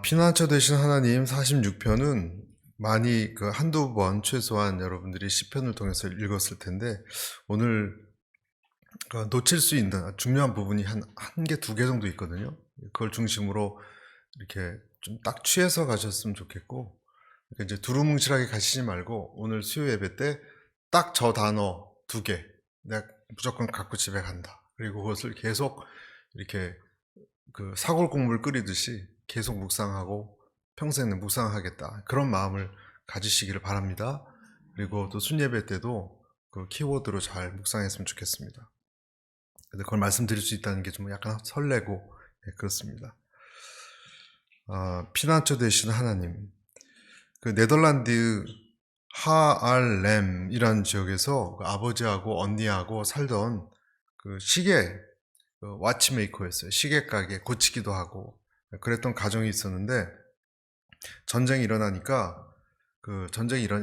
피난처 되신 하나님 46편은 많이 한두 번 최소한 여러분들이 시편을 통해서 읽었을 텐데, 오늘 놓칠 수 있는 중요한 부분이 한 개, 두 개 정도 있거든요. 그걸 중심으로 이렇게 좀 딱 취해서 가셨으면 좋겠고, 그러니까 이제 두루뭉실하게 가시지 말고 오늘 수요 예배 때 딱 저 단어 두 개, 내가 무조건 갖고 집에 간다. 그리고 그것을 계속 이렇게 사골국물 끓이듯이 계속 묵상하고 평생은 묵상하겠다, 그런 마음을 가지시기를 바랍니다. 그리고 또 순예배 때도 그 키워드로 잘 묵상했으면 좋겠습니다. 근데 그걸 말씀드릴 수 있다는 게 좀 약간 설레고, 그렇습니다. 피난처 되신 하나님, 네덜란드 하알렘이라는 지역에서 아버지하고 언니하고 살던 시계 와치메이커였어요. 시계 가게 고치기도 하고 그랬던 가정이 있었는데, 전쟁이 일어나니까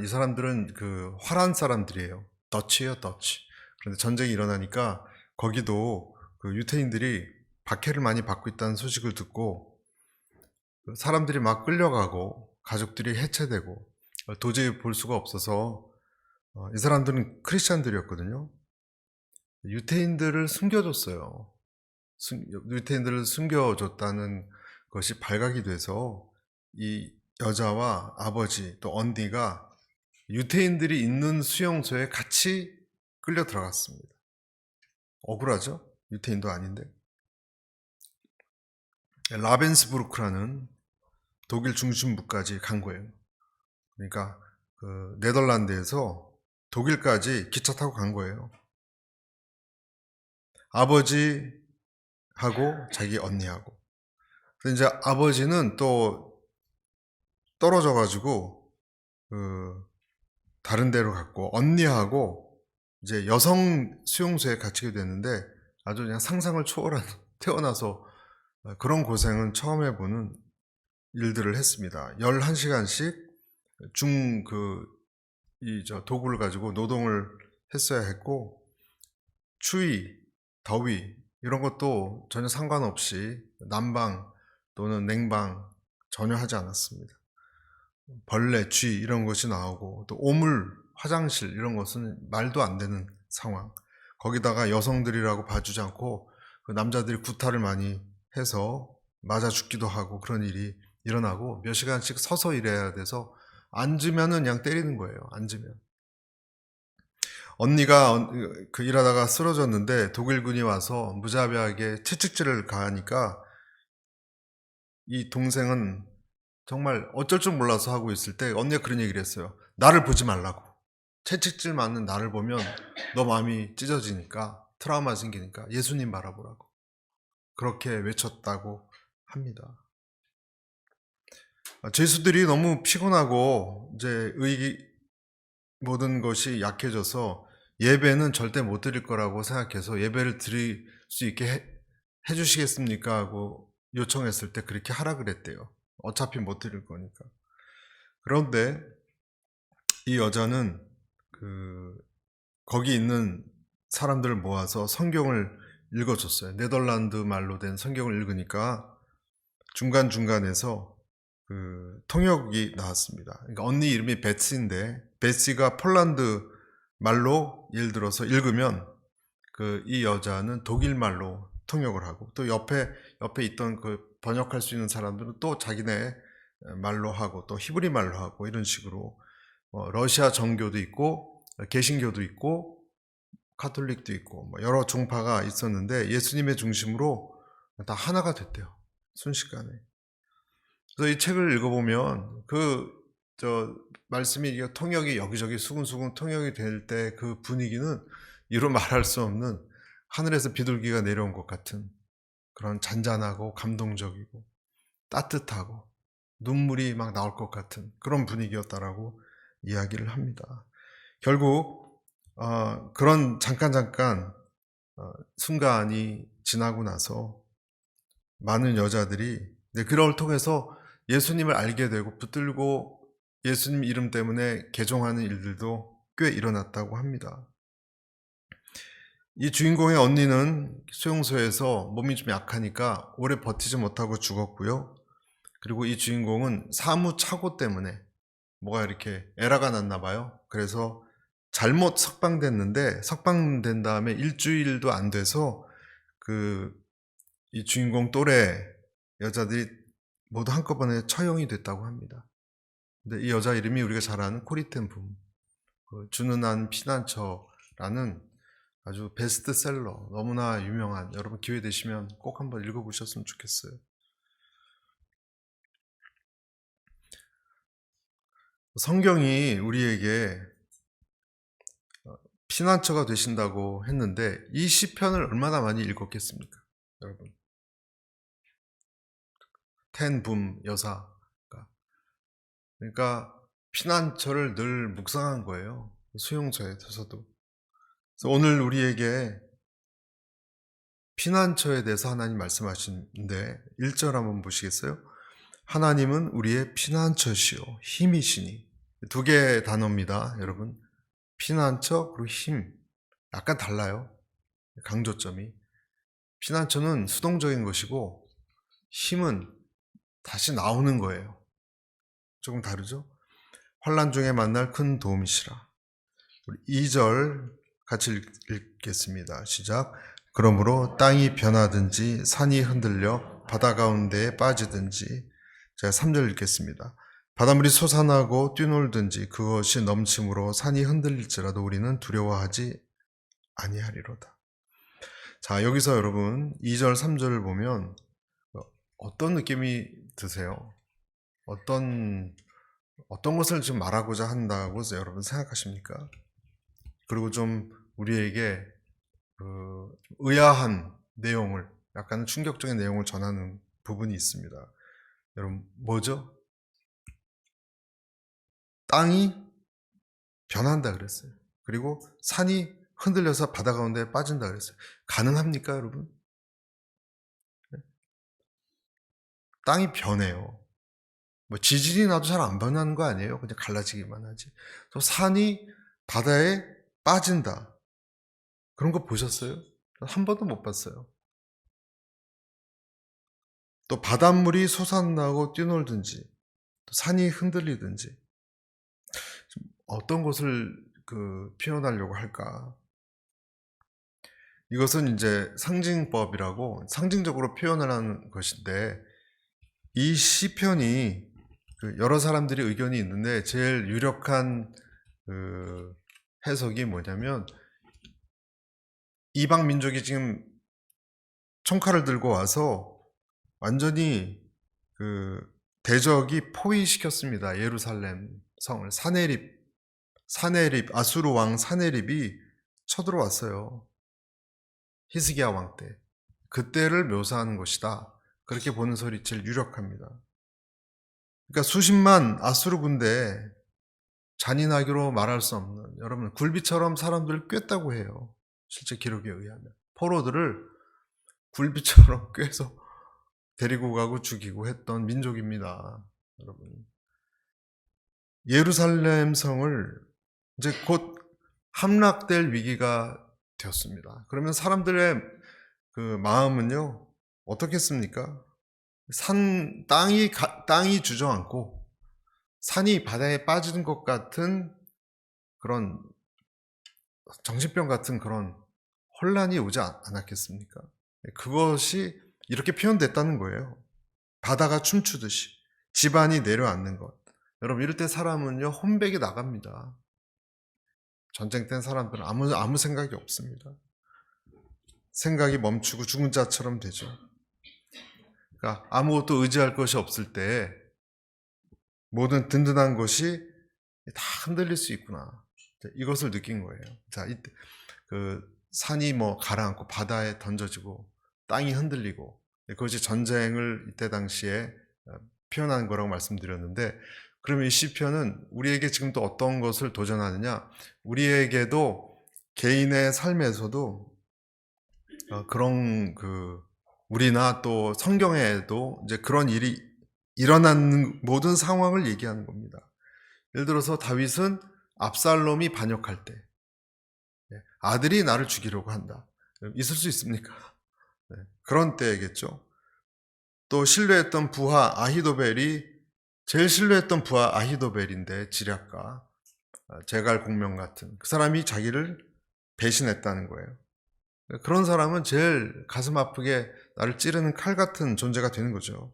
이 사람들은 화란 사람들이에요. 더치예요, 더치. 그런데 전쟁이 일어나니까 거기도 유태인들이 박해를 많이 받고 있다는 소식을 듣고 사람들이 막 끌려가고 가족들이 해체되고 도저히 볼 수가 없어서, 이 사람들은 크리스찬들이었거든요. 유태인들을 숨겨줬어요. 유태인들을 숨겨줬다는 것이 발각이 돼서 이 여자와 아버지 또 언니가 유태인들이 있는 수용소에 같이 끌려 들어갔습니다. 억울하죠? 유태인도 아닌데. 라벤스부르크라는 독일 중심부까지 간 거예요. 그러니까 네덜란드에서 독일까지 기차 타고 간 거예요. 아버지하고 자기 언니하고. 근데 이제 아버지는 또 떨어져가지고 다른 데로 갔고, 언니하고 이제 여성 수용소에 갇히게 됐는데, 아주 그냥 상상을 초월한 태어나서 그런 고생은 처음 해보는 일들을 했습니다. 11시간씩 도구를 가지고 노동을 했어야 했고, 추위, 더위 이런 것도 전혀 상관없이 난방 또는 냉방 전혀 하지 않았습니다. 벌레, 쥐 이런 것이 나오고, 또 오물, 화장실 이런 것은 말도 안 되는 상황. 거기다가 여성들이라고 봐주지 않고 남자들이 구타를 많이 해서 맞아 죽기도 하고, 그런 일이 일어나고 몇 시간씩 서서 일해야 돼서 앉으면은 그냥 때리는 거예요. 앉으면. 언니가 일하다가 쓰러졌는데 독일군이 와서 무자비하게 채찍질을 가하니까 이 동생은 정말 어쩔 줄 몰라서 하고 있을 때 언니가 그런 얘기를 했어요. 나를 보지 말라고. 채찍질 맞는 나를 보면 너 마음이 찢어지니까, 트라우마 생기니까 예수님 바라보라고 그렇게 외쳤다고 합니다. 죄수들이 너무 피곤하고 이제 모든 것이 약해져서 예배는 절대 못 드릴 거라고 생각해서, 예배를 드릴 수 있게 해주시겠습니까? 하고 요청했을 때 그렇게 하라 그랬대요. 어차피 못 드릴 거니까. 그런데 이 여자는 거기 있는 사람들을 모아서 성경을 읽어줬어요. 네덜란드 말로 된 성경을 읽으니까 중간중간에서 통역이 나왔습니다. 그러니까 언니 이름이 베츠인데, 베츠가 폴란드 말로 예를 들어서 읽으면 이 여자는 독일 말로 통역을 하고, 또 옆에 있던 번역할 수 있는 사람들은 또 자기네 말로 하고, 또 히브리 말로 하고, 이런 식으로 러시아 정교도 있고 개신교도 있고 카톨릭도 있고 여러 종파가 있었는데, 예수님의 중심으로 다 하나가 됐대요, 순식간에. 그래서 이 책을 읽어보면 말씀이 통역이 여기저기 수근수근 통역이 될 때 그 분위기는 이루 말할 수 없는 하늘에서 비둘기가 내려온 것 같은 그런 잔잔하고 감동적이고 따뜻하고 눈물이 막 나올 것 같은 그런 분위기였다라고 이야기를 합니다. 결국 그런 잠깐 순간이 지나고 나서 많은 여자들이 그걸 통해서 예수님을 알게 되고 붙들고 예수님 이름 때문에 개종하는 일들도 꽤 일어났다고 합니다. 이 주인공의 언니는 수용소에서 몸이 좀 약하니까 오래 버티지 못하고 죽었고요. 그리고 이 주인공은 사무착오 때문에 뭐가 이렇게 에러가 났나 봐요. 그래서 잘못 석방됐는데 석방된 다음에 일주일도 안 돼서 이 주인공 또래 여자들이 모두 한꺼번에 처형이 됐다고 합니다. 근데 이 여자 이름이 우리가 잘 아는 코리텐 붐, 주는한 피난처라는 아주 베스트셀러, 너무나 유명한, 여러분 기회 되시면 꼭 한번 읽어보셨으면 좋겠어요. 성경이 우리에게 피난처가 되신다고 했는데 이 시편을 얼마나 많이 읽었겠습니까? 여러분, 텐붐 여사가 그러니까 피난처를 늘 묵상한 거예요. 수용소에서도. 그래서 오늘 우리에게 피난처에 대해서 하나님 말씀하시는데 1절 한번 보시겠어요? 하나님은 우리의 피난처시오 힘이시니. 두 개의 단어입니다, 여러분. 피난처 그리고 힘. 약간 달라요. 강조점이. 피난처는 수동적인 것이고 힘은 다시 나오는 거예요. 조금 다르죠? 환난 중에 만날 큰 도움이시라. 우리 2절 같이 읽겠습니다. 시작. 그러므로 땅이 변하든지 산이 흔들려 바다 가운데에 빠지든지. 제가 3절 읽겠습니다. 바닷물이 솟아나고 뛰놀든지 그것이 넘침으로 산이 흔들릴지라도 우리는 두려워하지 아니하리로다. 자, 여기서 여러분 2절 3절을 보면 어떤 느낌이 드세요? 어떤 것을 지금 말하고자 한다고 여러분 생각하십니까? 그리고 좀 우리에게 의아한 내용을, 약간 충격적인 내용을 전하는 부분이 있습니다. 여러분, 뭐죠? 땅이 변한다 그랬어요. 그리고 산이 흔들려서 바다 가운데 빠진다 그랬어요. 가능합니까, 여러분? 땅이 변해요. 뭐 지진이 나도 잘 안 변하는 거 아니에요? 그냥 갈라지기만 하지. 또 산이 바다에 빠진다. 그런 거 보셨어요? 한 번도 못 봤어요. 또 바닷물이 솟아나고 뛰놀든지, 또 산이 흔들리든지, 어떤 것을 표현하려고 할까? 이것은 이제 상징법이라고 상징적으로 표현을 하는 것인데, 이 시편이 여러 사람들이 의견이 있는데 제일 유력한 해석이 뭐냐면, 이방 민족이 지금 총칼을 들고 와서 완전히 대적이 포위시켰습니다. 예루살렘 성을. 사네립, 아수르 왕 사네립이 쳐들어왔어요. 히스기야 왕 때. 그때를 묘사하는 것이다. 그렇게 보는 설이 제일 유력합니다. 그러니까 수십만 아수르 군대, 잔인하기로 말할 수 없는, 여러분 굴비처럼 사람들을 꿰었다고 해요. 실제 기록에 의하면 포로들을 굴비처럼 꿰서 데리고 가고 죽이고 했던 민족입니다. 여러분, 예루살렘 성을 이제 곧 함락될 위기가 되었습니다. 그러면 사람들의 마음은요 어떻겠습니까? 땅이 주저앉고 산이 바다에 빠지는 것 같은 그런 정신병 같은 그런 혼란이 오지 않았겠습니까? 그것이 이렇게 표현됐다는 거예요. 바다가 춤추듯이 집안이 내려앉는 것. 여러분, 이럴 때 사람은요 혼백이 나갑니다. 전쟁 땐 사람들은 아무 생각이 없습니다. 생각이 멈추고 죽은 자처럼 되죠. 그러니까 아무것도 의지할 것이 없을 때 모든 든든한 것이 다 흔들릴 수 있구나. 이것을 느낀 거예요. 자, 이때 산이 가라앉고 바다에 던져지고 땅이 흔들리고, 그것이 전쟁을 이때 당시에 표현한 거라고 말씀드렸는데, 그러면 이 시편은 우리에게 지금 또 어떤 것을 도전하느냐? 우리에게도 개인의 삶에서도 그런 우리나 또 성경에도 이제 그런 일이 일어나는 모든 상황을 얘기하는 겁니다. 예를 들어서 다윗은 압살롬이 반역할 때 아들이 나를 죽이려고 한다. 있을 수 있습니까? 그런 때겠죠. 또 신뢰했던 부하 아히도벨이 제일 신뢰했던 부하 아히도벨인데 지략가 제갈 공명 같은 그 사람이 자기를 배신했다는 거예요. 그런 사람은 제일 가슴 아프게 나를 찌르는 칼 같은 존재가 되는 거죠.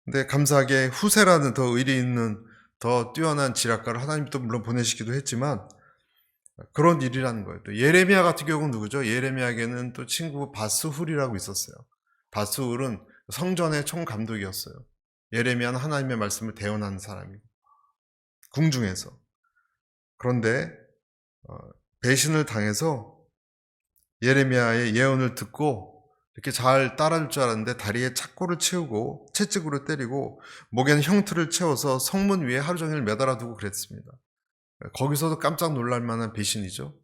근데 감사하게 후세라는 더 의리 있는 더 뛰어난 지략가를 하나님이 또 물론 보내시기도 했지만 그런 일이라는 거예요. 또 예레미야 같은 경우는 누구죠? 예레미야에게는 또 친구 바스훌이라고 있었어요. 바스훌은 성전의 총감독이었어요. 예레미야는 하나님의 말씀을 대언하는 사람이고 궁중에서. 그런데 배신을 당해서 예레미야의 예언을 듣고 이렇게 잘 따라줄 줄 알았는데 다리에 착고를 채우고 채찍으로 때리고 목에는 형틀을 채워서 성문 위에 하루 종일 매달아 두고 그랬습니다. 거기서도 깜짝 놀랄 만한 배신이죠.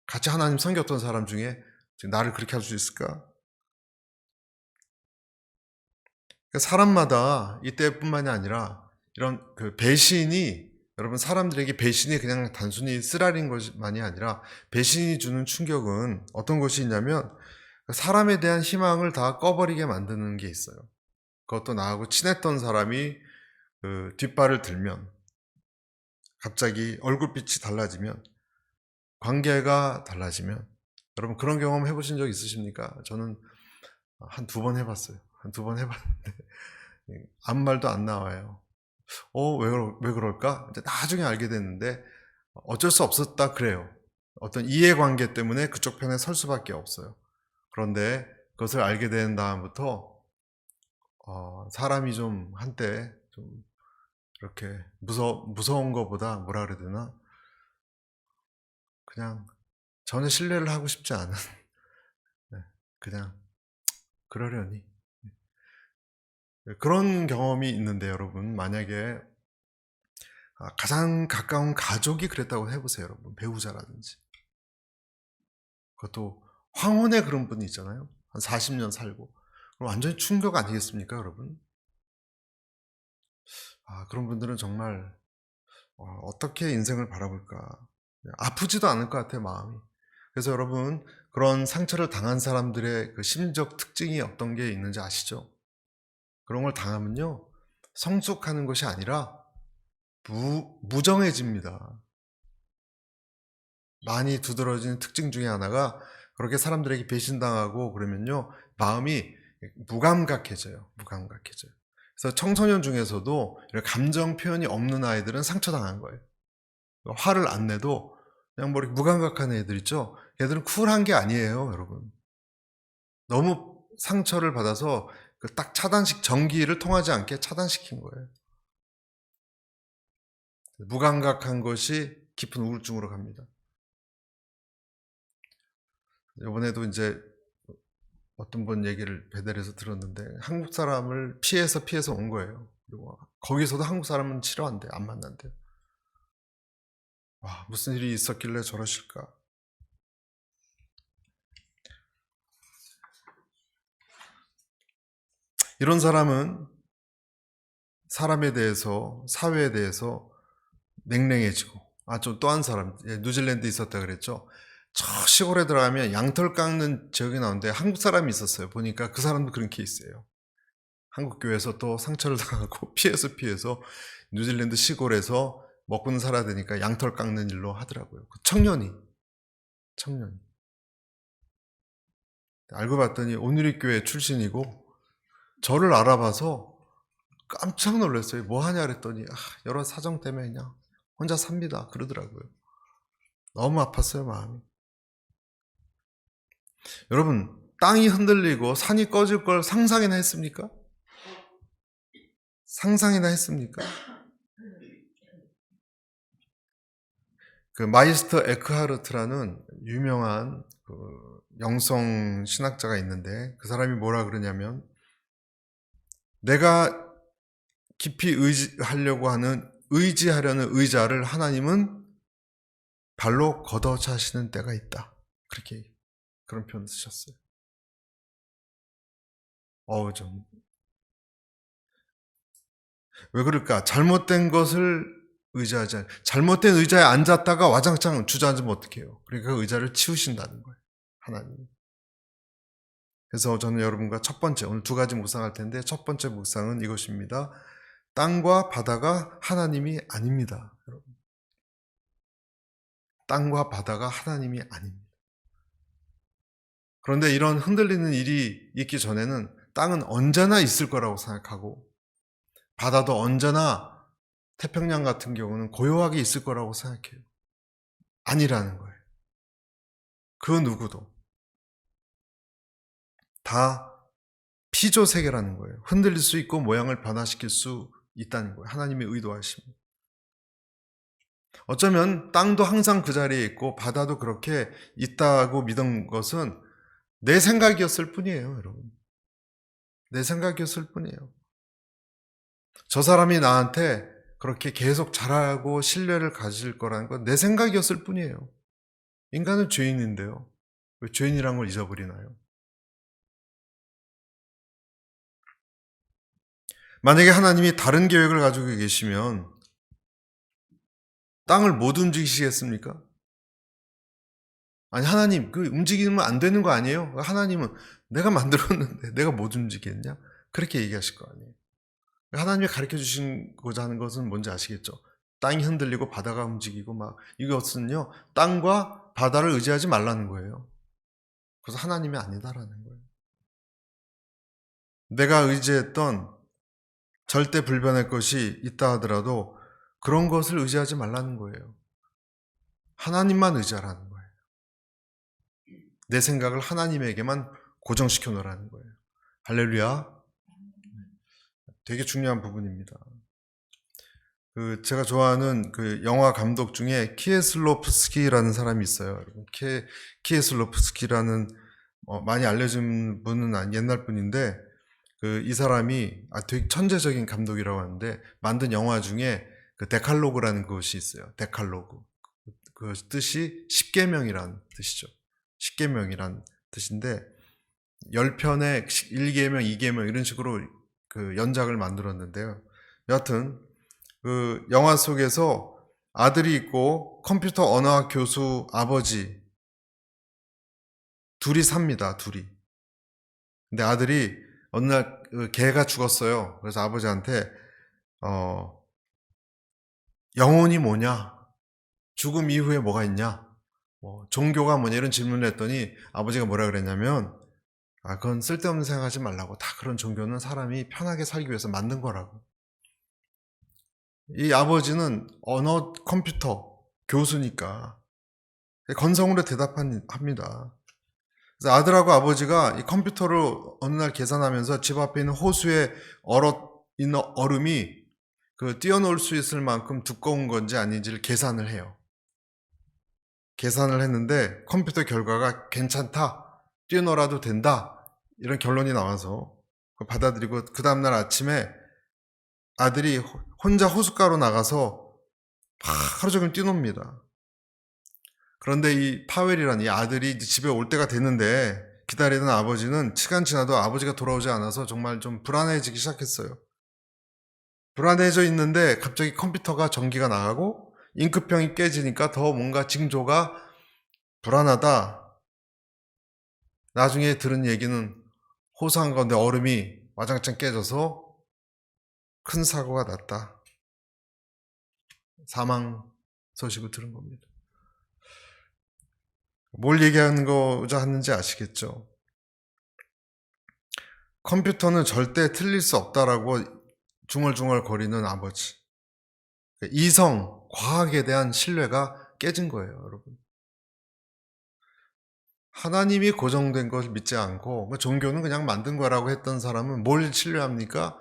같이 하나님 섬겼던 사람 중에 나를 그렇게 할 수 있을까? 사람마다 이때뿐만이 아니라 이런 그 배신이 여러분 사람들에게 배신이 그냥 단순히 쓰라린 것만이 아니라 배신이 주는 충격은 어떤 것이 있냐면 사람에 대한 희망을 다 꺼버리게 만드는 게 있어요. 그것도 나하고 친했던 사람이 그 뒷발을 들면 갑자기 얼굴빛이 달라지면 관계가 달라지면 여러분 그런 경험 해보신 적 있으십니까? 저는 한 2번 해봤어요. 한 2번 해봤는데 아무 말도 안 나와요. 왜 그럴까? 이제 나중에 알게 됐는데 어쩔 수 없었다 그래요. 어떤 이해관계 때문에 그쪽 편에 설 수밖에 없어요. 그런데 그것을 알게 된 다음부터 사람이 좀 한때 좀 이렇게 무서운 것보다 뭐라 그래야 되나? 그냥 전혀 신뢰를 하고 싶지 않은 그냥 그러려니 그런 경험이 있는데 여러분 만약에 가장 가까운 가족이 그랬다고 해보세요. 여러분 배우자라든지 그것도 황혼의 그런 분이 있잖아요. 한 40년 살고 그럼 완전히 충격 아니겠습니까 여러분? 그런 분들은 정말 어떻게 인생을 바라볼까 아프지도 않을 것 같아요 마음이. 그래서 여러분 그런 상처를 당한 사람들의 그 심적 특징이 어떤 게 있는지 아시죠? 그런 걸 당하면요 성숙하는 것이 아니라 무정해집니다. 많이 두드러지는 특징 중에 하나가 그렇게 사람들에게 배신당하고 그러면요 마음이 무감각해져요. 그래서 청소년 중에서도 감정 표현이 없는 아이들은 상처당한 거예요. 화를 안 내도 그냥 뭐 이렇게 무감각한 애들 있죠. 얘들은 쿨한 게 아니에요 여러분. 너무 상처를 받아서 딱 전기를 통하지 않게 차단시킨 거예요. 무감각한 것이 깊은 우울증으로 갑니다. 이번에도 이제 어떤 분 얘기를 배달해서 들었는데 한국 사람을 피해서 온 거예요. 그리고 거기서도 한국 사람은 싫어한대, 안 만난대요. 와, 무슨 일이 있었길래 저러실까? 이런 사람은 사람에 대해서, 사회에 대해서 냉랭해지고, 좀 또 한 사람, 뉴질랜드에 있었다 그랬죠. 저 시골에 들어가면 양털 깎는 지역이 나오는데 한국 사람이 있었어요. 보니까 그 사람도 그런 케이스예요. 한국 교회에서 또 상처를 당하고 피해서 뉴질랜드 시골에서 먹고는 살아야 되니까 양털 깎는 일로 하더라고요. 그 청년이. 알고 봤더니 온누리교회 출신이고 저를 알아봐서 깜짝 놀랐어요. 뭐 하냐 그랬더니 여러 사정 때문에 그냥 혼자 삽니다 그러더라고요. 너무 아팠어요 마음이. 여러분 땅이 흔들리고 산이 꺼질 걸 상상이나 했습니까? 그 마이스터 에크하르트라는 유명한 그 영성 신학자가 있는데 그 사람이 뭐라 그러냐면 내가 깊이 의지하려는 의자를 하나님은 발로 걷어차시는 때가 있다. 그런 표현을 쓰셨어요. 왜 그럴까? 잘못된 것을 의지하지 않아요. 잘못된 의자에 앉았다가 와장창 주저앉으면 어떡해요? 그러니까 그 의자를 치우신다는 거예요. 하나님. 그래서 저는 여러분과 첫 번째, 오늘 두 가지 묵상할 텐데 첫 번째 묵상은 이것입니다. 땅과 바다가 하나님이 아닙니다. 여러분. 땅과 바다가 하나님이 아닙니다. 그런데 이런 흔들리는 일이 있기 전에는 땅은 언제나 있을 거라고 생각하고 바다도 언제나 태평양 같은 경우는 고요하게 있을 거라고 생각해요. 아니라는 거예요. 그 누구도. 다 피조세계라는 거예요. 흔들릴 수 있고 모양을 변화시킬 수 있다는 거예요. 하나님의 의도하십니다. 어쩌면 땅도 항상 그 자리에 있고 바다도 그렇게 있다고 믿은 것은 내 생각이었을 뿐이에요, 여러분. 내 생각이었을 뿐이에요. 저 사람이 나한테 그렇게 계속 잘하고 신뢰를 가질 거라는 건 내 생각이었을 뿐이에요. 인간은 죄인인데요. 왜 죄인이란 걸 잊어버리나요? 만약에 하나님이 다른 계획을 가지고 계시면 땅을 못 움직이시겠습니까? 아니, 하나님, 그 움직이면 안 되는 거 아니에요? 하나님은 내가 만들었는데 내가 못 움직이겠냐? 그렇게 얘기하실 거 아니에요. 하나님이 가르쳐 주시고자 하는 것은 뭔지 아시겠죠? 땅이 흔들리고 바다가 움직이고 막 이것은요, 땅과 바다를 의지하지 말라는 거예요. 그래서 하나님이 아니다라는 거예요. 내가 의지했던 절대 불변의 것이 있다 하더라도 그런 것을 의지하지 말라는 거예요. 하나님만 의지하라는 거예요. 내 생각을 하나님에게만 고정시켜 놓으라는 거예요. 할렐루야. 되게 중요한 부분입니다. 제가 좋아하는 영화 감독 중에 키에슬로프스키라는 사람이 있어요. 여러분, 키에슬로프스키라는 많이 알려진 분은 옛날 분인데 이 사람이 되게 천재적인 감독이라고 하는데 만든 영화 중에 데칼로그라는 것이 있어요. 데칼로그. 그 뜻이 10계명이란 뜻이죠. 10계명이란 뜻인데 10편의 1계명, 2계명 이런 식으로 연작을 만들었는데요. 여하튼 영화 속에서 아들이 있고 컴퓨터 언어학 교수 아버지 둘이 삽니다. 둘이. 근데 아들이 어느 날 개가 죽었어요. 그래서 아버지한테 영혼이 뭐냐? 죽음 이후에 뭐가 있냐? 종교가 뭐냐? 이런 질문을 했더니 아버지가 뭐라 그랬냐면 그건 쓸데없는 생각하지 말라고. 다 그런 종교는 사람이 편하게 살기 위해서 만든 거라고. 이 아버지는 언어 컴퓨터 교수니까 건성으로 대답합니다. 그래서 아들하고 아버지가 이 컴퓨터를 어느 날 계산하면서 집 앞에 있는 호수에 있는 얼음이 뛰어놀 수 있을 만큼 두꺼운 건지 아닌지를 계산을 해요. 계산을 했는데 컴퓨터 결과가 괜찮다, 뛰어놀아도 된다, 이런 결론이 나와서 받아들이고 그 다음날 아침에 아들이 혼자 호숫가로 나가서 하루 종일 뛰놉니다. 그런데 이 파웰이라는 이 아들이 집에 올 때가 됐는데 기다리던 아버지는 시간 지나도 아버지가 돌아오지 않아서 정말 좀 불안해지기 시작했어요. 불안해져 있는데 갑자기 컴퓨터가 전기가 나가고 잉크병이 깨지니까 더 뭔가 징조가 불안하다. 나중에 들은 얘기는 호수 한가운데 얼음이 와장창 깨져서 큰 사고가 났다. 사망 소식을 들은 겁니다. 뭘 얘기하는 거자 하는지 아시겠죠? 컴퓨터는 절대 틀릴 수 없다라고 중얼중얼 거리는 아버지. 이성, 과학에 대한 신뢰가 깨진 거예요, 여러분. 하나님이 고정된 것을 믿지 않고 종교는 그냥 만든 거라고 했던 사람은 뭘 신뢰합니까?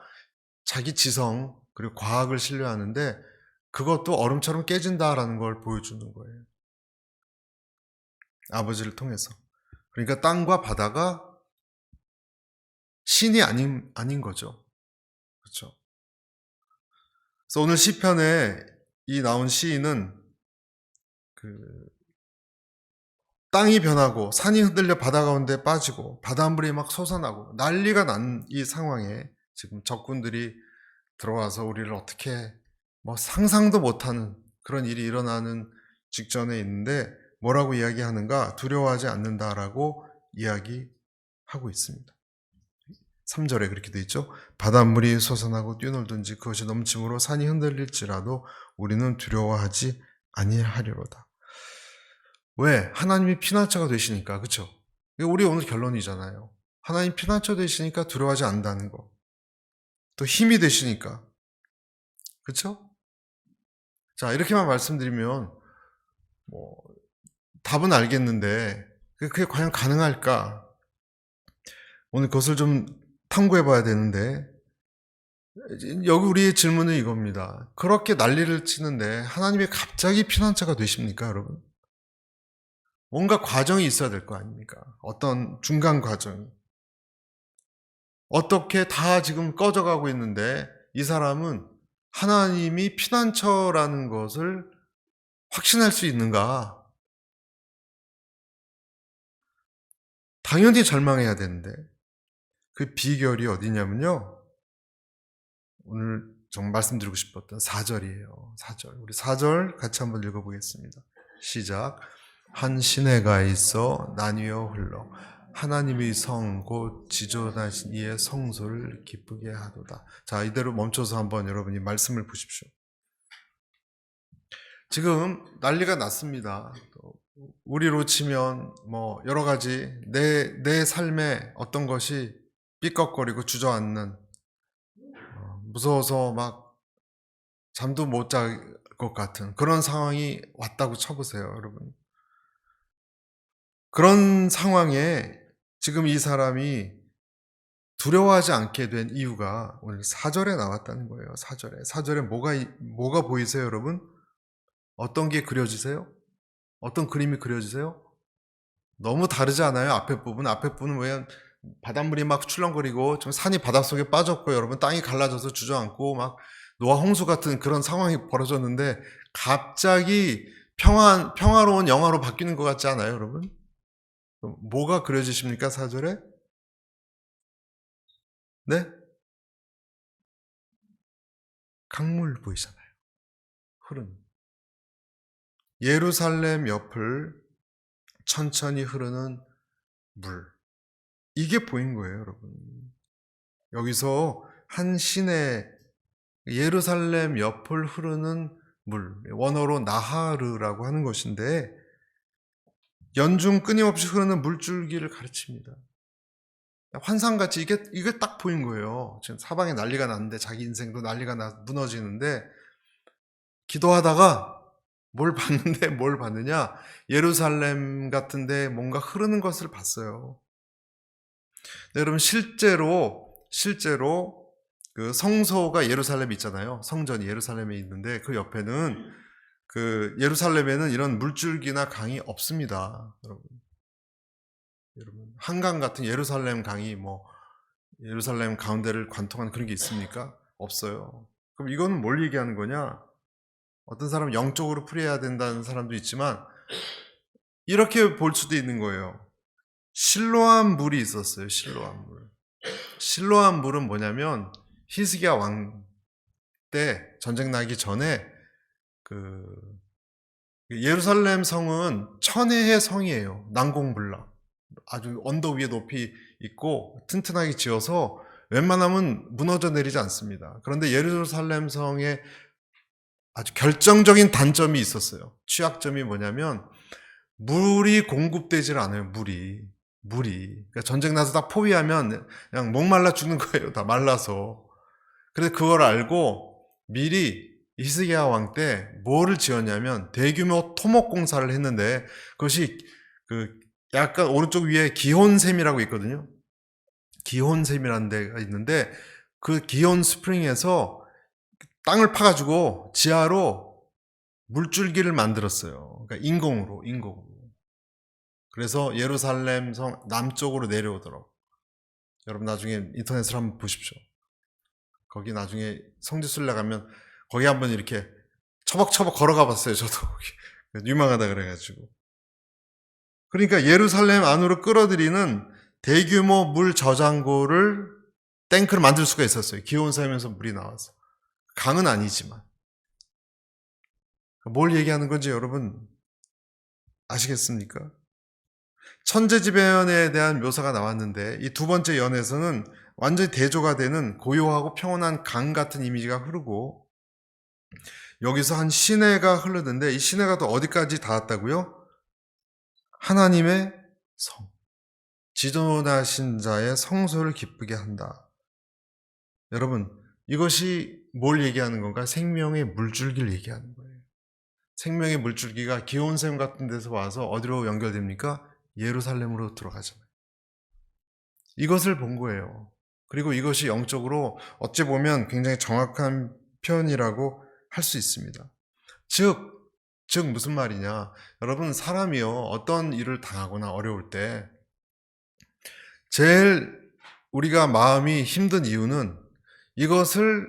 자기 지성 그리고 과학을 신뢰하는데 그것도 얼음처럼 깨진다라는 걸 보여주는 거예요. 아버지를 통해서. 그러니까 땅과 바다가 신이 아닌 거죠. 그렇죠. 그래서 오늘 시편에 이 나온 시인은 땅이 변하고 산이 흔들려 바다 가운데 빠지고 바닷물이 막 솟아나고 난리가 난 이 상황에 지금 적군들이 들어와서 우리를 어떻게 상상도 못하는 그런 일이 일어나는 직전에 있는데 뭐라고 이야기하는가? 두려워하지 않는다라고 이야기합니다. 하고 있습니다. 3절에 그렇게 돼 있죠. 바닷물이 솟아나고 뛰놀든지 그것이 넘침으로 산이 흔들릴지라도 우리는 두려워하지 아니하리로다. 왜? 하나님이 피난처가 되시니까. 그렇죠? 이게 우리 오늘 결론이잖아요. 하나님 피난처 되시니까 두려워하지 않는다는 거. 또 힘이 되시니까. 그렇죠? 자, 이렇게만 말씀드리면 뭐 답은 알겠는데 그게 과연 가능할까? 오늘 그것을 좀 탐구해 봐야 되는데, 여기 우리의 질문은 이겁니다. 그렇게 난리를 치는데 하나님이 갑자기 피난처가 되십니까, 여러분? 뭔가 과정이 있어야 될 거 아닙니까? 어떤 중간 과정이. 어떻게 다 지금 꺼져가고 있는데 이 사람은 하나님이 피난처라는 것을 확신할 수 있는가? 당연히 절망해야 되는데 그 비결이 어디냐면요. 오늘 좀 말씀드리고 싶었던 4절이에요. 4절. 우리 4절 같이 한번 읽어보겠습니다. 시작. 한 시내가 있어 나뉘어 흘러 하나님의 성 곧 지존하신 이의 성소를 기쁘게 하도다. 자, 이대로 멈춰서 한번 여러분이 말씀을 보십시오. 지금 난리가 났습니다. 우리로 치면 뭐 여러 가지 내 삶에 어떤 것이 삐걱거리고 주저앉는, 무서워서 막 잠도 못 잘 것 같은 그런 상황이 왔다고 쳐보세요, 여러분. 그런 상황에 지금 이 사람이 두려워하지 않게 된 이유가 오늘 4절에 나왔다는 거예요. 4절에 뭐가 보이세요, 여러분? 어떤 게 그려지세요? 어떤 그림이 그려지세요? 너무 다르지 않아요? 앞에 부분은 왜 바닷물이 막 출렁거리고 좀 산이 바닷속에 빠졌고 여러분 땅이 갈라져서 주저앉고 막 노아 홍수 같은 그런 상황이 벌어졌는데 갑자기 평화로운 영화로 바뀌는 것 같지 않아요, 여러분? 뭐가 그려지십니까, 4절에? 네? 강물 보이잖아요. 흐르는. 예루살렘 옆을 천천히 흐르는 물. 이게 보인 거예요, 여러분. 여기서 한 시내 예루살렘 옆을 흐르는 물, 원어로 나하르라고 하는 것인데 연중 끊임없이 흐르는 물줄기를 가르칩니다. 환상같이 이게 딱 보인 거예요. 지금 사방에 난리가 났는데 자기 인생도 난리가 무너지는데 기도하다가 뭘 봤느냐? 예루살렘 같은데 뭔가 흐르는 것을 봤어요. 네, 여러분 실제로 그 성소가 예루살렘에 있잖아요. 성전이 예루살렘에 있는데 그 옆에는 그 예루살렘에는 이런 물줄기나 강이 없습니다. 여러분 한강 같은 예루살렘 강이 뭐 예루살렘 가운데를 관통하는 그런 게 있습니까? 없어요. 그럼 이거는 뭘 얘기하는 거냐? 어떤 사람은 영적으로 풀이해야 된다는 사람도 있지만 이렇게 볼 수도 있는 거예요. 실로암 물이 있었어요. 실로암 물. 실로암 물은 뭐냐면 히스기야 왕 때 전쟁 나기 전에 그 예루살렘 성은 천혜의 성이에요. 난공불락. 아주 언덕 위에 높이 있고 튼튼하게 지어서 웬만하면 무너져 내리지 않습니다. 그런데 예루살렘 성에 아주 결정적인 단점이 있었어요. 취약점이 뭐냐면 물이 공급되질 않아요. 물이. 그러니까 전쟁 나서 다 포위하면 그냥 목말라 죽는 거예요. 다 말라서. 그래서 그걸 알고 미리 히스기야 왕 때 뭐를 지었냐면 대규모 토목 공사를 했는데 그것이 그 약간 오른쪽 위에 기혼샘이라고 있거든요. 기혼샘이라는 데가 있는데 그 기혼 스프링에서 땅을 파가지고 지하로 물줄기를 만들었어요. 그러니까 인공으로. 그래서 예루살렘 성 남쪽으로 내려오도록. 여러분 나중에 인터넷을 한번 보십시오. 거기 나중에 성지순례 가면 거기 한번 이렇게 처벅처벅 걸어가 봤어요. 저도 유명하다 그래가지고. 그러니까 예루살렘 안으로 끌어들이는 대규모 물 저장고를 탱크를 만들 수가 있었어요. 기온샘에서 물이 나와서. 강은 아니지만. 뭘 얘기하는 건지 여러분 아시겠습니까? 천재지변에 대한 묘사가 나왔는데 이 두 번째 연에서는 완전히 대조가 되는 고요하고 평온한 강 같은 이미지가 흐르고, 여기서 한 시내가 흐르는데 이 시내가 또 어디까지 닿았다고요? 하나님의 성, 지존하신 자의 성소를 기쁘게 한다. 여러분, 이것이 뭘 얘기하는 건가? 생명의 물줄기를 얘기하는 거예요. 생명의 물줄기가 기온샘 같은 데서 와서 어디로 연결됩니까? 예루살렘으로 들어가잖아요. 이것을 본 거예요. 그리고 이것이 영적으로 어찌 보면 굉장히 정확한 표현이라고 할 수 있습니다. 즉 무슨 말이냐? 여러분, 사람이요, 어떤 일을 당하거나 어려울 때 제일 우리가 마음이 힘든 이유는 이것을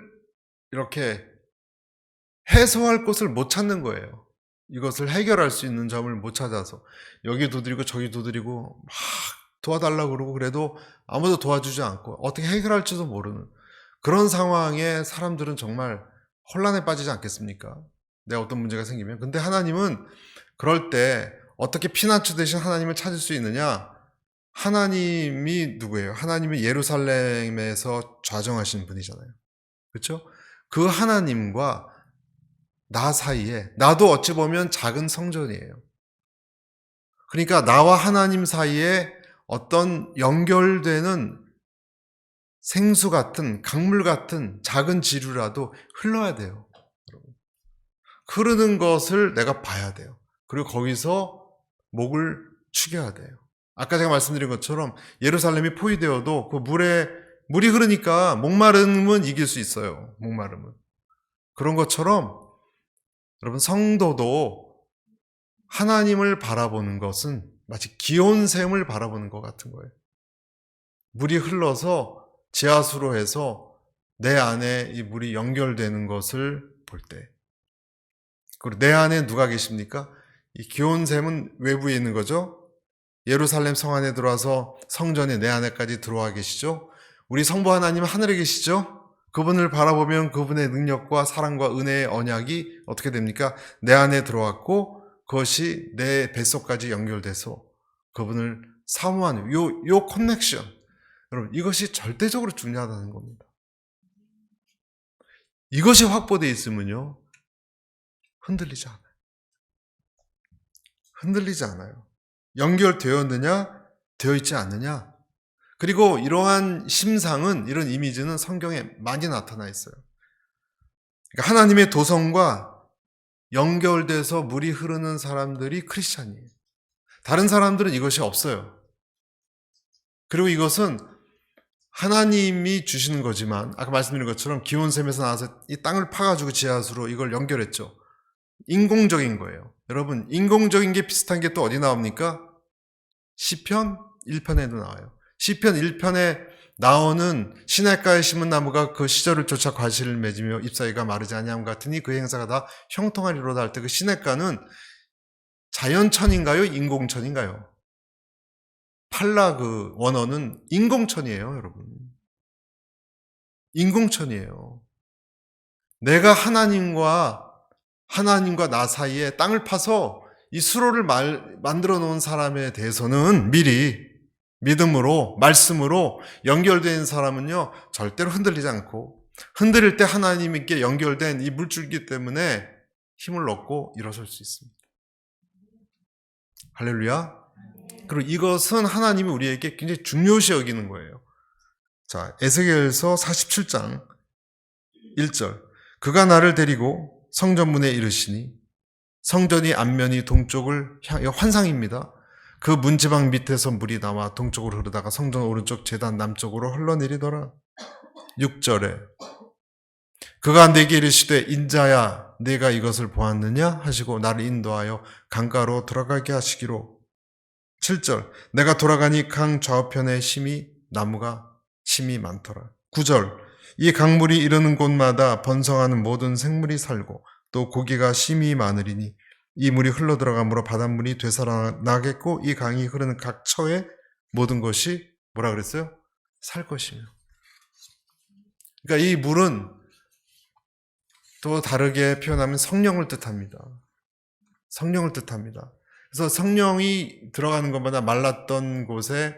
이렇게 해소할 곳을 못 찾는 거예요. 이것을 해결할 수 있는 점을 못 찾아서 여기 두드리고 저기 두드리고 막 도와달라고 그러고 그래도 아무도 도와주지 않고 어떻게 해결할지도 모르는 그런 상황에 사람들은 정말 혼란에 빠지지 않겠습니까? 내가 어떤 문제가 생기면. 근데 하나님은 그럴 때 어떻게 피난처 대신 하나님을 찾을 수 있느냐? 하나님이 누구예요? 하나님은 예루살렘에서 좌정하신 분이잖아요. 그렇죠? 그 하나님과 나 사이에, 나도 어찌 보면 작은 성전이에요. 그러니까 나와 하나님 사이에 어떤 연결되는 생수 같은, 강물 같은 작은 지류라도 흘러야 돼요. 흐르는 것을 내가 봐야 돼요. 그리고 거기서 목을 축여야 돼요. 아까 제가 말씀드린 것처럼 예루살렘이 포위되어도 그 물이 흐르니까 목마름은 이길 수 있어요. 목마름은. 그런 것처럼 여러분, 성도도 하나님을 바라보는 것은 마치 기온샘을 바라보는 것 같은 거예요. 물이 흘러서 지하수로 해서 내 안에 이 물이 연결되는 것을 볼 때, 그리고 내 안에 누가 계십니까? 이 기온샘은 외부에 있는 거죠. 예루살렘 성 안에 들어와서 성전에 내 안에까지 들어와 계시죠. 우리 성부 하나님은 하늘에 계시죠. 그분을 바라보면 그분의 능력과 사랑과 은혜의 언약이 어떻게 됩니까? 내 안에 들어왔고 그것이 내 뱃속까지 연결돼서 그분을 사모하는 요 커넥션, 여러분, 이것이 절대적으로 중요하다는 겁니다. 이것이 확보되어 있으면요, 흔들리지 않아요. 흔들리지 않아요. 연결되었느냐, 되어 있지 않느냐. 그리고 이러한 심상은, 이런 이미지는 성경에 많이 나타나 있어요. 그러니까 하나님의 도성과 연결돼서 물이 흐르는 사람들이 크리스찬이에요. 다른 사람들은 이것이 없어요. 그리고 이것은 하나님이 주시는 거지만 아까 말씀드린 것처럼 기온샘에서 나와서 이 땅을 파가지고 지하수로 이걸 연결했죠. 인공적인 거예요. 여러분, 인공적인 게 비슷한 게 또 어디 나옵니까? 시편 1편에도 나와요. 시편 1편에 나오는 시냇가에 심은 나무가 그 시절을 쫓아 과실을 맺으며 잎사귀가 마르지 아니함 같으니 그 행사가 다 형통하리로다 할 때 그 시냇가는 자연천인가요? 인공천인가요? 팔라 그 원어는 인공천이에요, 여러분. 인공천이에요. 내가 하나님과 나 사이에 땅을 파서 이 수로를 만들어 놓은 사람에 대해서는 미리 믿음으로, 말씀으로 연결된 사람은요, 절대로 흔들리지 않고, 흔들릴 때 하나님께 연결된 이 물줄기 때문에 힘을 얻고 일어설 수 있습니다. 할렐루야. 그리고 이것은 하나님이 우리에게 굉장히 중요시 여기는 거예요. 자, 에스겔서 47장 1절. 그가 나를 데리고 성전문에 이르시니, 성전이 앞면이 동쪽을 환상입니다. 그 문지방 밑에서 물이 나와 동쪽으로 흐르다가 성전 오른쪽 제단 남쪽으로 흘러내리더라. 6절에 그가 내게 이르시되 인자야 내가 이것을 보았느냐 하시고 나를 인도하여 강가로 들어가게 하시기로. 7절 내가 돌아가니 강 좌우편에 나무가 심이 많더라. 9절 이 강물이 이르는 곳마다 번성하는 모든 생물이 살고 또 고기가 심이 많으리니 이 물이 흘러들어가므로 바닷물이 되살아나겠고 이 강이 흐르는 각 처에 모든 것이 뭐라 그랬어요? 살 것이며. 그러니까 이 물은 또 다르게 표현하면 성령을 뜻합니다. 성령을 뜻합니다. 그래서 성령이 들어가는 것마다 말랐던 곳에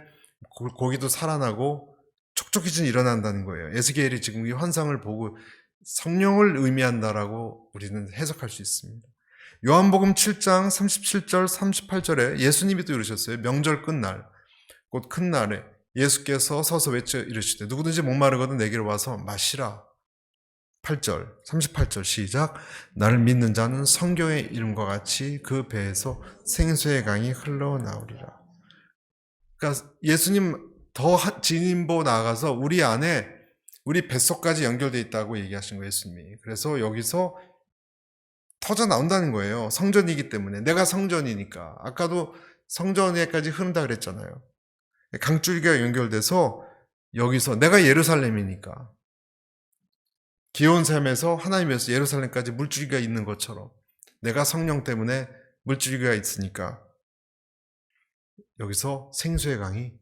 고기도 살아나고 촉촉해진 일어난다는 거예요. 에스겔이 지금 이 환상을 보고 성령을 의미한다라고 우리는 해석할 수 있습니다. 요한복음 7장 37절 38절에 예수님이 또 이러셨어요. 명절 끝날 곧 큰 날에 예수께서 서서 외쳐 이르시되 누구든지 목마르거든 내게로 와서 마시라. 8절 38절 시작. 나를 믿는 자는 성경의 이름과 같이 그 배에서 생수의 강이 흘러나오리라. 그러니까 예수님 더 진인보 나아가서 우리 안에 우리 뱃속까지 연결되어 있다고 얘기하신 거예요, 예수님이. 그래서 여기서 터져 나온다는 거예요. 성전이기 때문에. 내가 성전이니까. 아까도 성전에까지 흐른다 그랬잖아요. 강줄기가 연결돼서 여기서 내가 예루살렘이니까. 기온샘에서 하나님에서 예루살렘까지 물줄기가 있는 것처럼 내가 성령 때문에 물줄기가 있으니까 여기서 생수의 강이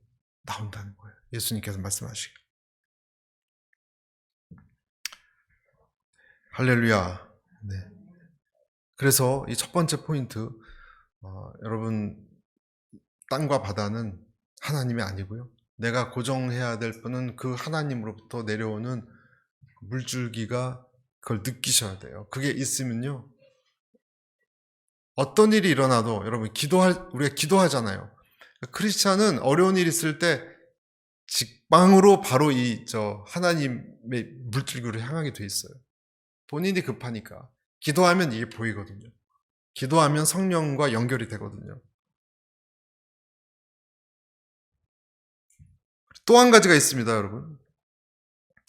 나온다는 거예요. 예수님께서 말씀하시길. 할렐루야. 네. 그래서 이 첫 번째 포인트, 여러분 땅과 바다는 하나님이 아니고요. 내가 고정해야 될 분은 그 하나님으로부터 내려오는 물줄기가 그걸 느끼셔야 돼요. 그게 있으면요. 어떤 일이 일어나도 여러분 우리가 기도하잖아요. 크리스찬은 어려운 일 있을 때 직방으로 바로 하나님의 물줄기로 향하게 돼 있어요. 본인이 급하니까. 기도하면 이게 보이거든요. 기도하면 성령과 연결이 되거든요. 또 한 가지가 있습니다, 여러분.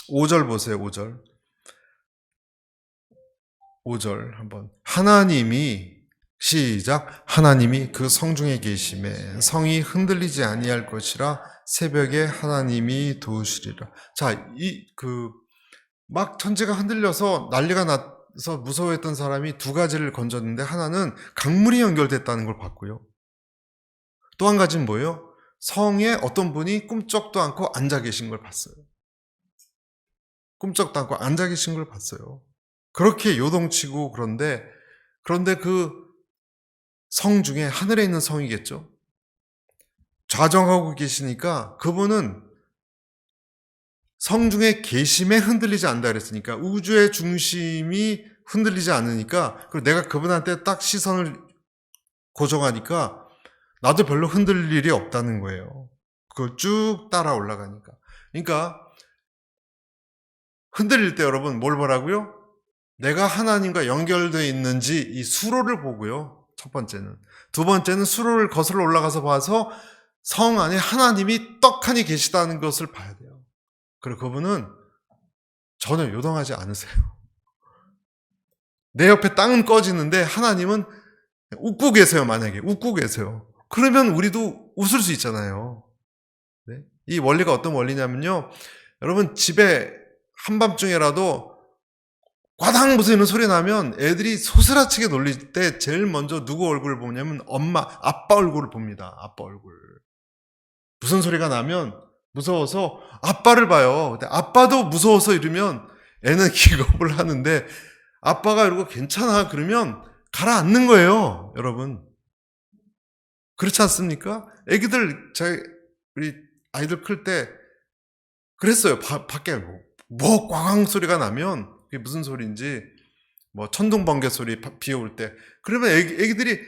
5절 보세요, 5절. 5절 한번. 하나님이 시작. 하나님이 그 성중에 계심에 성이 흔들리지 아니할 것이라 새벽에 하나님이 도우시리라. 자, 막 천지가 흔들려서 난리가 나서 무서워했던 사람이 두 가지를 건졌는데 하나는 강물이 연결됐다는 걸 봤고요. 또 한 가지는 뭐예요? 성에 어떤 분이 꿈쩍도 않고 앉아 계신 걸 봤어요. 꿈쩍도 않고 앉아 계신 걸 봤어요. 그렇게 요동치고 그런데 그 성 중에 하늘에 있는 성이겠죠. 좌정하고 계시니까 그분은 성 중에 계심에 흔들리지 않는다 그랬으니까 우주의 중심이 흔들리지 않으니까 그리고 내가 그분한테 딱 시선을 고정하니까 나도 별로 흔들릴 일이 없다는 거예요. 그걸 쭉 따라 올라가니까. 그러니까 흔들릴 때 여러분 뭘 보라고요? 내가 하나님과 연결되어 있는지 이 수로를 보고요. 첫 번째는. 두 번째는 수로를 거슬러 올라가서 봐서 성 안에 하나님이 떡하니 계시다는 것을 봐야 돼요. 그리고 그분은 전혀 요동하지 않으세요. 내 옆에 땅은 꺼지는데 하나님은 웃고 계세요. 만약에 웃고 계세요. 그러면 우리도 웃을 수 있잖아요. 네? 이 원리가 어떤 원리냐면요. 여러분 집에 한밤중에라도 과당 부수는 소리 나면 애들이 소스라치게 놀릴 때 제일 먼저 누구 얼굴을 보냐면 아빠 얼굴을 봅니다. 아빠 얼굴. 무슨 소리가 나면 무서워서 아빠를 봐요. 근데 아빠도 무서워서 이러면 애는 기겁을 하는데 아빠가 이러고 괜찮아 그러면 가라앉는 거예요. 여러분. 그렇지 않습니까? 애기들 우리 아이들 클 때 그랬어요. 밖에 뭐 꽝 소리가 나면 그게 무슨 소리인지 뭐 천둥번개 소리 비 올 때 그러면 애기들이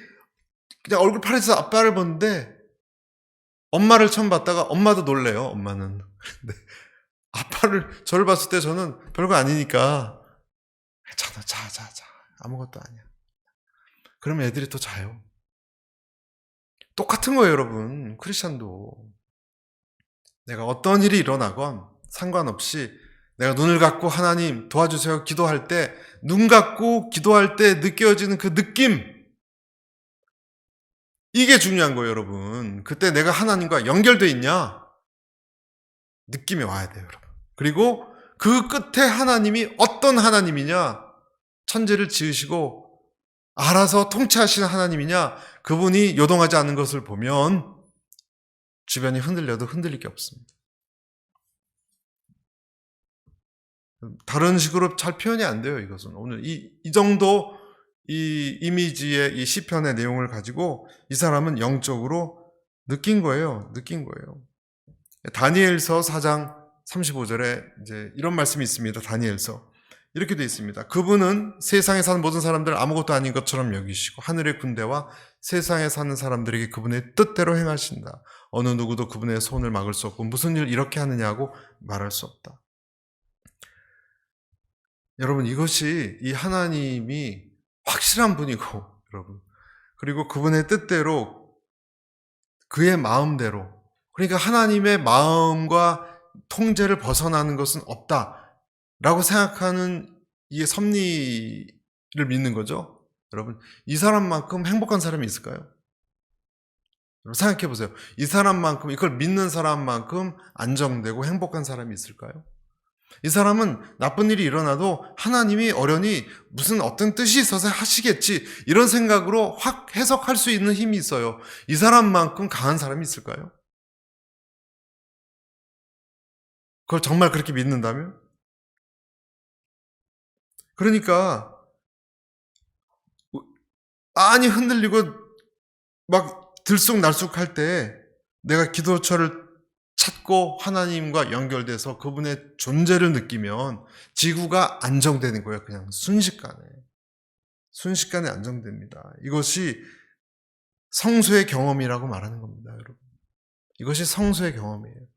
그냥 얼굴 파래서 아빠를 보는데 엄마를 처음 봤다가 엄마도 놀래요. 엄마는. 근데 저를 봤을 때 저는 별거 아니니까 괜찮아 자 아무것도 아니야. 그러면 애들이 또 자요. 똑같은 거예요, 여러분. 크리스찬도 내가 어떤 일이 일어나건 상관없이 내가 눈을 감고 하나님 도와주세요 기도할 때 눈 감고 기도할 때 느껴지는 그 느낌 이게 중요한 거예요, 여러분. 그때 내가 하나님과 연결돼 있냐 느낌이 와야 돼요, 여러분. 그리고 그 끝에 하나님이 어떤 하나님이냐 천지를 지으시고 알아서 통치하시는 하나님이냐 그분이 요동하지 않는 것을 보면 주변이 흔들려도 흔들릴 게 없습니다. 다른 식으로 잘 표현이 안 돼요, 이것은. 오늘 이 정도 이 이미지의 이 시편의 내용을 가지고 이 사람은 영적으로 느낀 거예요. 다니엘서 4장 35절에 이제 이런 말씀이 있습니다. 다니엘서. 이렇게 되어 있습니다. 그분은 세상에 사는 모든 사람들을 아무것도 아닌 것처럼 여기시고 하늘의 군대와 세상에 사는 사람들에게 그분의 뜻대로 행하신다. 어느 누구도 그분의 손을 막을 수 없고 무슨 일 이렇게 하느냐고 말할 수 없다. 여러분, 이것이 이 하나님이 확실한 분이고, 여러분, 그리고 그분의 뜻대로 그의 마음대로, 그러니까 하나님의 마음과 통제를 벗어나는 것은 없다라고 생각하는 이 섭리를 믿는 거죠. 여러분, 이 사람만큼 행복한 사람이 있을까요? 여러분, 생각해 보세요. 이 사람만큼, 이걸 믿는 사람만큼 안정되고 행복한 사람이 있을까요? 이 사람은 나쁜 일이 일어나도 하나님이 어련히 무슨 어떤 뜻이 있어서 하시겠지, 이런 생각으로 확 해석할 수 있는 힘이 있어요. 이 사람만큼 강한 사람이 있을까요? 그걸 정말 그렇게 믿는다면? 그러니까 많이 흔들리고 막 들쑥날쑥할 때 내가 기도처를 찾고 하나님과 연결돼서 그분의 존재를 느끼면 지구가 안정되는 거예요. 그냥 순식간에 안정됩니다. 이것이 성소의 경험이라고 말하는 겁니다, 여러분. 이것이 성소의 경험이에요.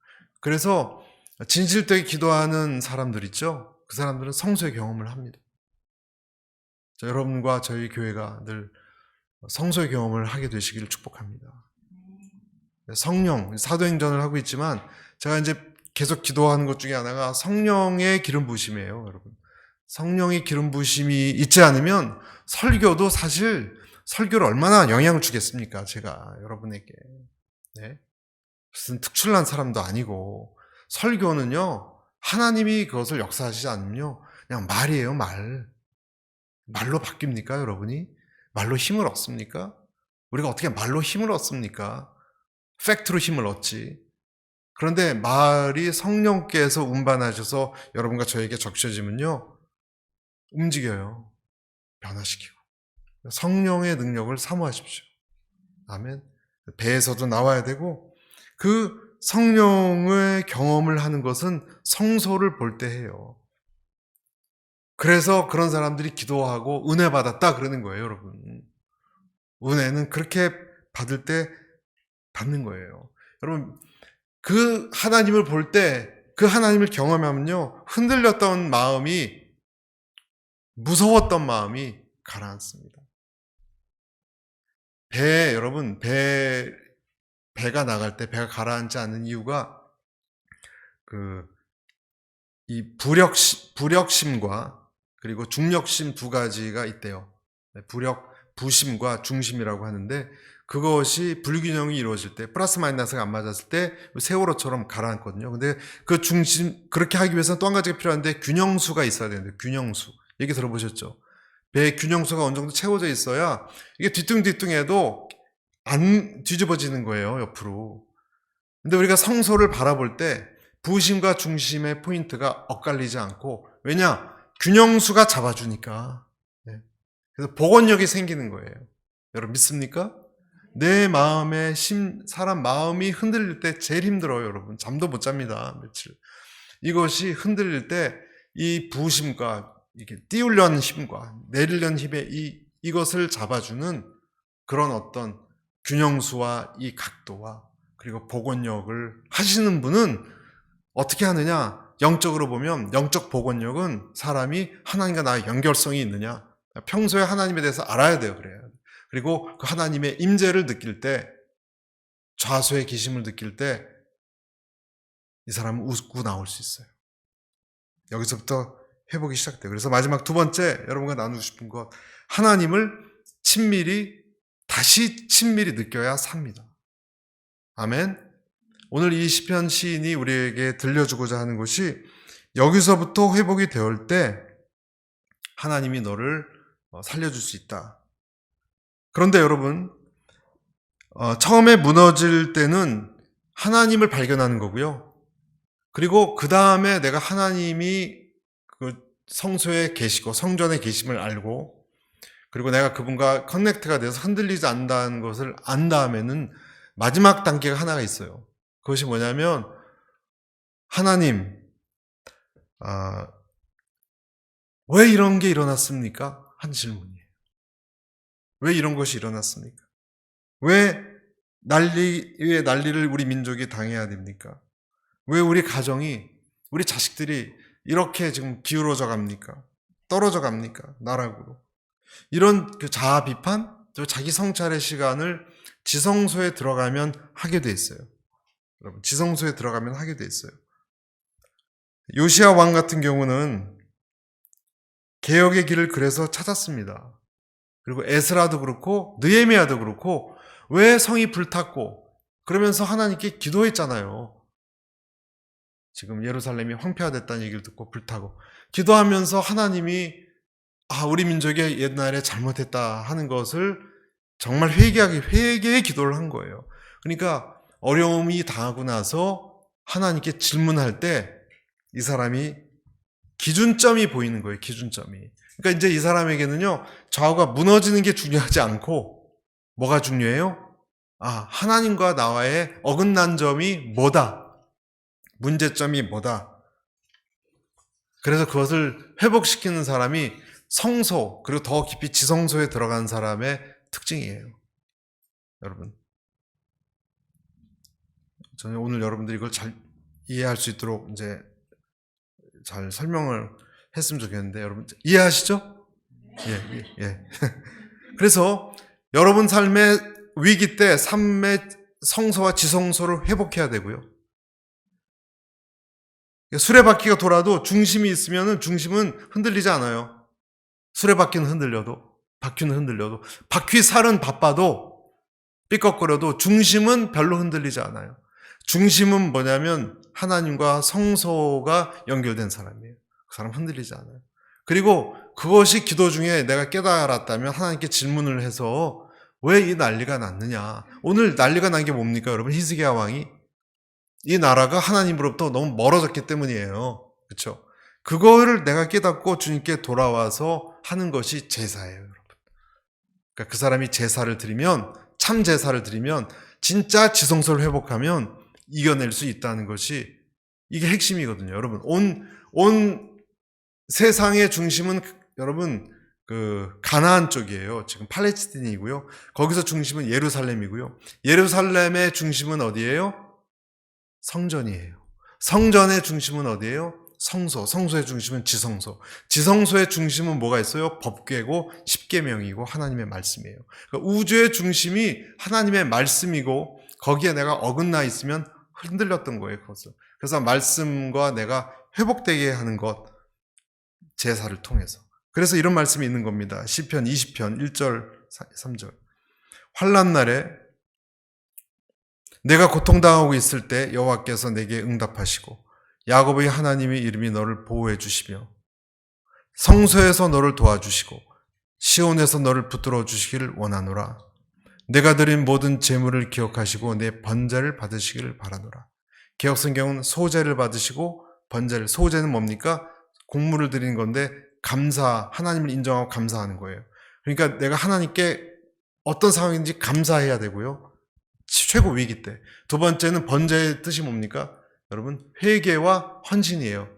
그래서 진실되게 기도하는 사람들 있죠? 그 사람들은 성소의 경험을 합니다. 여러분과 저희 교회가 늘 성소의 경험을 하게 되시기를 축복합니다. 성령, 사도행전을 하고 있지만 제가 이제 계속 기도하는 것 중에 하나가 성령의 기름 부으심이에요, 여러분. 성령의 기름 부으심이 있지 않으면 설교도 사실 설교를 얼마나 영향을 주겠습니까? 제가 여러분에게. 네? 무슨 특출난 사람도 아니고 설교는요, 하나님이 그것을 역사하시지 않으면요, 그냥 말이에요, 말. 말로 바뀝니까, 여러분이? 말로 힘을 얻습니까? 우리가 어떻게 말로 힘을 얻습니까? 팩트로 힘을 얻지. 그런데 말이 성령께서 운반하셔서 여러분과 저에게 적셔지면요, 움직여요. 변화시키고. 성령의 능력을 사모하십시오. 아멘. 배에서도 나와야 되고, 그 성령의 경험을 하는 것은 성소를 볼 때 해요. 그래서 그런 사람들이 기도하고 은혜 받았다 그러는 거예요, 여러분. 은혜는 그렇게 받을 때 받는 거예요. 여러분, 그 하나님을 볼 때, 그 하나님을 경험하면요, 흔들렸던 마음이, 무서웠던 마음이 가라앉습니다. 여러분, 배가 나갈 때 배가 가라앉지 않는 이유가 이 부력심과 그리고 중력심 두 가지가 있대요. 부심과 중심이라고 하는데, 그것이 불균형이 이루어질 때, 플러스 마이너스가 안 맞았을 때 세월호처럼 가라앉거든요. 근데 그 중심, 그렇게 하기 위해서는 또 한 가지가 필요한데 균형수가 있어야 되는데, 균형수. 얘기 들어보셨죠? 배의 균형수가 어느 정도 채워져 있어야 이게 뒤뚱뒤뚱해도 안 뒤집어지는 거예요, 옆으로. 근데 우리가 성소를 바라볼 때 부심과 중심의 포인트가 엇갈리지 않고, 왜냐? 균형수가 잡아주니까. 네. 그래서 복원력이 생기는 거예요. 여러분 믿습니까? 내 마음에 사람 마음이 흔들릴 때 제일 힘들어요, 여러분. 잠도 못 잡니다, 며칠. 이것이 흔들릴 때 이 부심과 이게 띄우려는 힘과 내리려는 힘의 이것을 잡아주는 그런 어떤 균형수와 이 각도와 그리고 복원력을 하시는 분은 어떻게 하느냐? 영적으로 보면 영적 복원력은 사람이 하나님과 나의 연결성이 있느냐? 평소에 하나님에 대해서 알아야 돼요, 그래요. 그리고 그 하나님의 임재를 느낄 때, 좌수의 기심을 느낄 때 이 사람은 웃고 나올 수 있어요. 여기서부터 회복이 시작돼요. 그래서 마지막 두 번째 여러분과 나누고 싶은 것, 하나님을 다시 친밀히 느껴야 삽니다. 아멘. 오늘 이 시편 시인이 우리에게 들려주고자 하는 것이, 여기서부터 회복이 되올 때 하나님이 너를 살려줄 수 있다. 그런데 여러분, 처음에 무너질 때는 하나님을 발견하는 거고요. 그리고 그 다음에 내가 하나님이 그 성소에 계시고 성전에 계심을 알고, 그리고 내가 그분과 커넥트가 돼서 흔들리지 않는다는 것을 안 다음에는 마지막 단계가 하나가 있어요. 그것이 뭐냐면 하나님, 왜 이런 게 일어났습니까? 한 질문이에요. 왜 이런 것이 일어났습니까? 왜 난리 위에 난리를 우리 민족이 당해야 됩니까? 왜 우리 가정이, 우리 자식들이 이렇게 지금 기울어져 갑니까? 떨어져 갑니까? 나락으로. 이런 그 자아 비판, 또 자기 성찰의 시간을 지성소에 들어가면 하게 돼 있어요. 여러분, 지성소에 들어가면 하게 돼 있어요. 요시야 왕 같은 경우는 개혁의 길을 그래서 찾았습니다. 그리고 에스라도 그렇고 느헤미야도 그렇고 왜 성이 불탔고 그러면서 하나님께 기도했잖아요. 지금 예루살렘이 황폐화됐다는 얘기를 듣고 불타고 기도하면서 하나님이 우리 민족이 옛날에 잘못했다 하는 것을 정말 회개의 기도를 한 거예요. 그러니까 어려움이 당하고 나서 하나님께 질문할 때 이 사람이 기준점이 보이는 거예요. 기준점이. 그러니까 이제 이 사람에게는요, 좌우가 무너지는 게 중요하지 않고 뭐가 중요해요? 하나님과 나와의 어긋난 점이 뭐다? 문제점이 뭐다? 그래서 그것을 회복시키는 사람이 성소, 그리고 더 깊이 지성소에 들어간 사람의 특징이에요. 여러분. 저는 오늘 여러분들이 이걸 잘 이해할 수 있도록 이제 잘 설명을 했으면 좋겠는데, 여러분 이해하시죠? 예. 그래서 여러분 삶의 위기 때 삶의 성소와 지성소를 회복해야 되고요. 수레바퀴가 돌아도 중심이 있으면 중심은 흔들리지 않아요. 수레바퀴는 흔들려도, 바퀴는 흔들려도, 바퀴살은 바빠도 삐걱거려도 중심은 별로 흔들리지 않아요. 중심은 뭐냐면 하나님과 성소가 연결된 사람이에요. 그 사람 흔들리지 않아요. 그리고 그것이 기도 중에 내가 깨달았다면 하나님께 질문을 해서 왜 이 난리가 났느냐. 오늘 난리가 난 게 뭡니까 여러분? 히스기야 왕이 이 나라가 하나님으로부터 너무 멀어졌기 때문이에요. 그렇죠? 그거를 내가 깨닫고 주님께 돌아와서 하는 것이 제사예요, 여러분. 그러니까 그 사람이 제사를 드리면, 참 제사를 드리면 진짜 지성소를 회복하면 이겨낼 수 있다는 것이 이게 핵심이거든요. 여러분, 온 세상의 중심은 여러분 그 가나안 쪽이에요. 지금 팔레스틴이고요. 거기서 중심은 예루살렘이고요. 예루살렘의 중심은 어디예요? 성전이에요. 성전의 중심은 어디예요? 성소. 성소의 중심은 지성소. 지성소의 중심은 뭐가 있어요? 법궤고 십계명이고 하나님의 말씀이에요. 그러니까 우주의 중심이 하나님의 말씀이고 거기에 내가 어긋나 있으면 흔들렸던 거예요. 그것을. 그래서 말씀과 내가 회복되게 하는 것, 제사를 통해서. 그래서 이런 말씀이 있는 겁니다. 시편 20편 1절 3절. 환난 날에 내가 고통당하고 있을 때 여호와께서 내게 응답하시고 야곱의 하나님의 이름이 너를 보호해 주시며 성소에서 너를 도와주시고 시온에서 너를 붙들어 주시기를 원하노라. 내가 드린 모든 제물을 기억하시고 내 번제를 받으시기를 바라노라. 개역성경은 소제를 받으시고 번제를, 소제는 뭡니까? 공물을 드리는 건데 하나님을 인정하고 감사하는 거예요. 그러니까 내가 하나님께 어떤 상황인지 감사해야 되고요. 최고 위기 때. 두 번째는 번제의 뜻이 뭡니까? 여러분, 회개와 헌신이에요.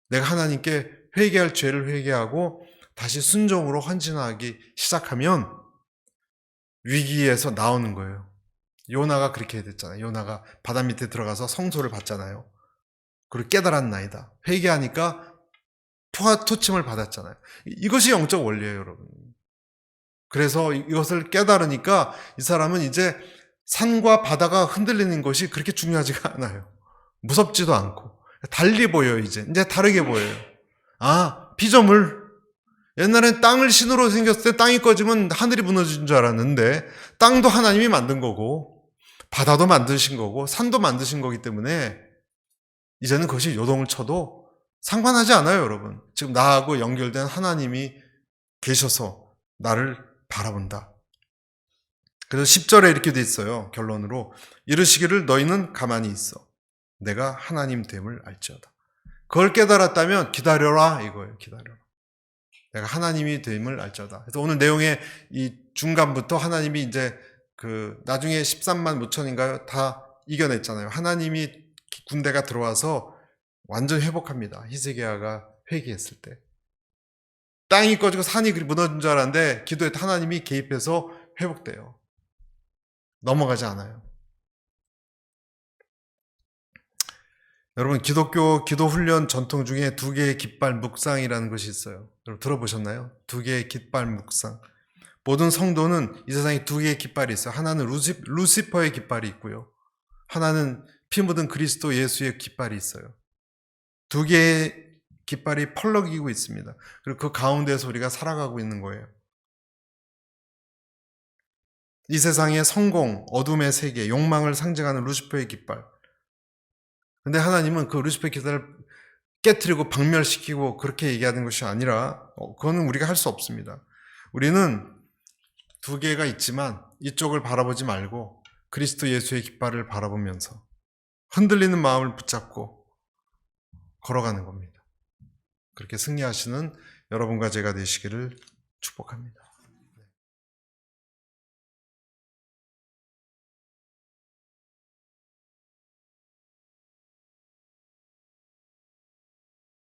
내가 하나님께 회개할 죄를 회개하고 다시 순종으로 헌신하기 시작하면 위기에서 나오는 거예요. 요나가 그렇게 됐잖아요. 요나가 바다 밑에 들어가서 성소를 봤잖아요. 그리고 깨달았나이다. 회개하니까 토침을 받았잖아요. 이것이 영적 원리예요, 여러분. 그래서 이것을 깨달으니까 이 사람은 이제 산과 바다가 흔들리는 것이 그렇게 중요하지가 않아요. 무섭지도 않고. 달리 보여요, 이제 다르게 보여요. 피조물. 옛날엔 땅을 신으로 생겼을 때 땅이 꺼지면 하늘이 무너진 줄 알았는데 땅도 하나님이 만든 거고 바다도 만드신 거고 산도 만드신 거기 때문에 이제는 그것이 요동을 쳐도 상관하지 않아요, 여러분. 지금 나하고 연결된 하나님이 계셔서 나를 바라본다. 그래서 10절에 이렇게 돼 있어요. 결론으로 이르시기를 너희는 가만히 있어. 내가 하나님 됨을 알지어다. 그걸 깨달았다면 기다려라 이거예요. 기다려라. 내가 하나님이 됨을 알자다. 그래서 오늘 내용의 이 중간부터 하나님이 이제 나중에 13만 무천인가요? 다 이겨냈잖아요. 하나님이 군대가 들어와서 완전 회복합니다. 히스기야가 회개했을 때. 땅이 꺼지고 산이 무너진 줄 알았는데 기도에 하나님이 개입해서 회복돼요. 넘어가지 않아요. 여러분, 기독교 기도 훈련 전통 중에 2개의 깃발 묵상이라는 것이 있어요. 여러분 들어보셨나요? 2개의 깃발 묵상. 모든 성도는 이 세상에 2개의 깃발이 있어요. 하나는 루시퍼의 깃발이 있고요. 하나는 피 묻은 그리스도 예수의 깃발이 있어요. 2개의 깃발이 펄럭이고 있습니다. 그리고 그 가운데에서 우리가 살아가고 있는 거예요. 이 세상의 성공, 어둠의 세계, 욕망을 상징하는 루시퍼의 깃발. 근데 하나님은 그 루시퍼의 깃발을 깨트리고 박멸시키고 그렇게 얘기하는 것이 아니라 그거는 우리가 할 수 없습니다. 우리는 2개가 있지만 이쪽을 바라보지 말고 그리스도 예수의 깃발을 바라보면서 흔들리는 마음을 붙잡고 걸어가는 겁니다. 그렇게 승리하시는 여러분과 제가 되시기를 축복합니다.